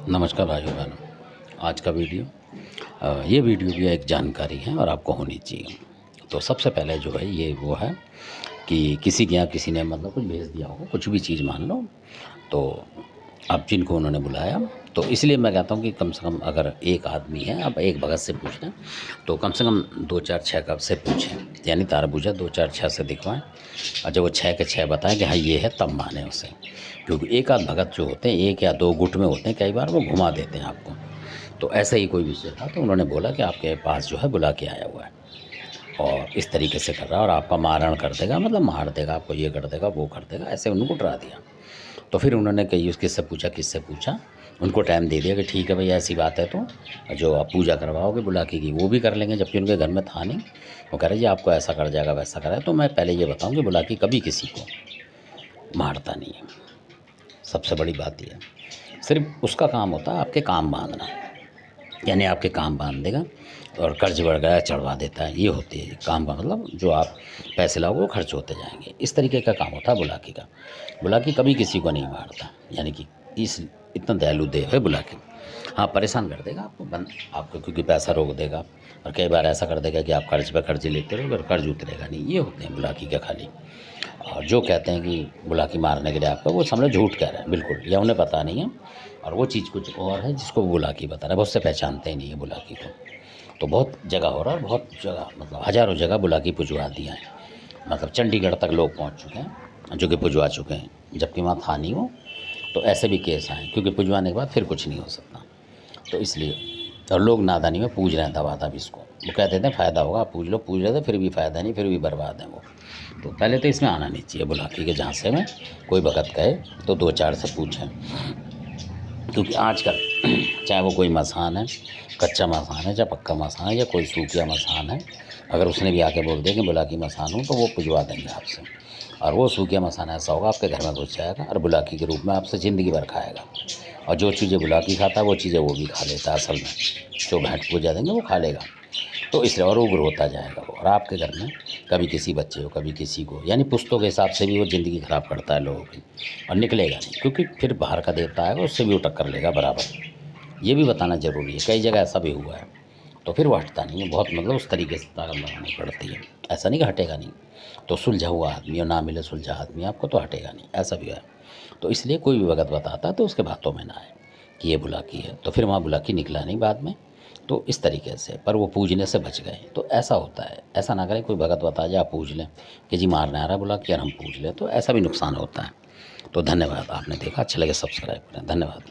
नमस्कार भाइयों बहनों। आज का वीडियो ये वीडियो भी एक जानकारी है और आपको होनी चाहिए। तो सबसे पहले जो है ये वो है कि किसी के यहाँ किसी ने मतलब कुछ भेज दिया हो, कुछ भी चीज़ मान लो, तो अब जिनको उन्होंने बुलाया, तो इसलिए मैं कहता हूँ कि कम से कम अगर एक आदमी है, अब एक भगत से पूछ लें तो कम से कम 2 4 6 कब से पूछें, यानी तारबूजा 2 4 6 से दिखवाएं और जब वो 6 के 6 बताएं कि हाँ ये है, तब माने उसे। क्योंकि एक आध भगत जो होते हैं, 1 या 2 गुट में होते हैं, कई बार वो घुमा देते हैं आपको। तो ऐसा ही कोई विषय था, तो उन्होंने बोला कि आपके पास जो है बुला के आया हुआ है और इस तरीके से कर रहा है और आपका मारण कर देगा, मतलब मार देगा आपको, ये कर देगा, वो कर देगा, ऐसे उनको डरा दिया। तो फिर उन्होंने कई किससे पूछा, उनको टाइम दे दिया कि ठीक है भाई, ऐसी बात है तो जो आप पूजा करवाओगे बुलाकी की वो भी कर लेंगे, जबकि उनके घर में था नहीं। वो कह रहे जी आपको ऐसा कर जाएगा, वैसा करा। तो मैं पहले ये बताऊँ कि बुलाकी कभी किसी को मारता नहीं है। सबसे बड़ी बात ये है, सिर्फ उसका काम होता है आपके काम बांधना, यानी आपके काम बांध देगा और कर्ज वगैरह चढ़वा देता है। ये होती है काम का मतलब, जो आप पैसे लाओगे वो खर्च होते जाएंगे, इस तरीके का काम होता है बुलाकी का। बुलाकी कभी किसी को नहीं मारता, यानी कि इतना दयालु देव है बुलाकी। हाँ, परेशान कर देगा आपको, क्योंकि पैसा रोक देगा और कई बार ऐसा कर देगा कि आप कर्ज पे कर्ज लेते रहोगे और कर्ज उतरेगा नहीं। ये होते हैं बुलाकी के खाली। और जो कहते हैं कि बुलाकी मारने के लिए आपका, वो समझो झूठ कह रहे हैं बिल्कुल, या उन्हें पता नहीं है और वो चीज़ कुछ और है जिसको वो बुलाकी बता रहा है। बहुत से पहचानते ही नहीं है बुलाकी को। तो बहुत जगह हो रहा है, बहुत जगह, मतलब हज़ारों जगह बुलाकी पुजवा दिया है। मतलब चंडीगढ़ तक लोग पहुंच चुके हैं जो कि पुजवा चुके हैं, जबकि वहाँ था नहीं वो। तो ऐसे भी केस आए, क्योंकि पुजवाने के बाद फिर कुछ नहीं हो सकता। तो इसलिए, और लोग नादानी में पूज रहे हैं दबा इसको। वो कहते थे फ़ायदा होगा, पूज लो, पूज रहे थे, फिर भी फ़ायदा नहीं, फिर भी बर्बाद है वो। तो पहले तो इसमें आना नहीं चाहिए बुलाकी के झांसे में। कोई भगत कहे तो 2 4 से पूछें, क्योंकि आजकल चाहे वो कोई मसान है, कच्चा मसान है, चाहे पक्का मसान है, या कोई सूखिया मसान है, अगर उसने भी आके बोल दिया कि बुलाकी मसान हूँ, तो वो पुजवा देंगे आपसे। और वो सूखिया मसान ऐसा होगा, आपके घर में घुस जाएगा और बुलाकी के रूप में आपसे ज़िंदगी भर खाएगा। और जो चीज़ें बुलाकी खाता है वो चीज़ें वो भी खा लेता है असल में। जो भेंट पूजा देंगे वो खा लेगा। तो इसलिए और उग्र होता जाएगा वो, और आपके घर में कभी किसी बच्चे को, कभी किसी को, यानी पुश्तों के हिसाब से भी वो ज़िंदगी ख़राब करता है लोगों की, और निकलेगा नहीं, क्योंकि फिर बाहर का देवता आएगा, उससे भी वो टक्कर लेगा बराबर। ये भी बताना ज़रूरी है, कई जगह ऐसा भी हुआ है। तो फिर वो हटता नहीं है, बहुत मतलब उस तरीके से ताकत लगानी पड़ती है। ऐसा नहीं कि हटेगा नहीं। तो सुलझा हुआ आदमी और ना मिले सुलझा आदमी आपको, तो हटेगा नहीं, ऐसा भी है। तो इसलिए कोई भी भगत बताता है तो उसके बातों में ना आए कि ये बुलाकी है, तो फिर वहाँ बुलाकी निकला नहीं बाद में। तो इस तरीके से, पर वो पूजने से बच गए। तो ऐसा होता है, ऐसा ना करें कोई भगत बता जाए आप पूज लें कि जी मारने आ रहा है बुलाकी और हम पूज लें, तो ऐसा भी नुकसान होता है। तो धन्यवाद, आपने देखा, अच्छा लगे सब्सक्राइब करें, धन्यवाद।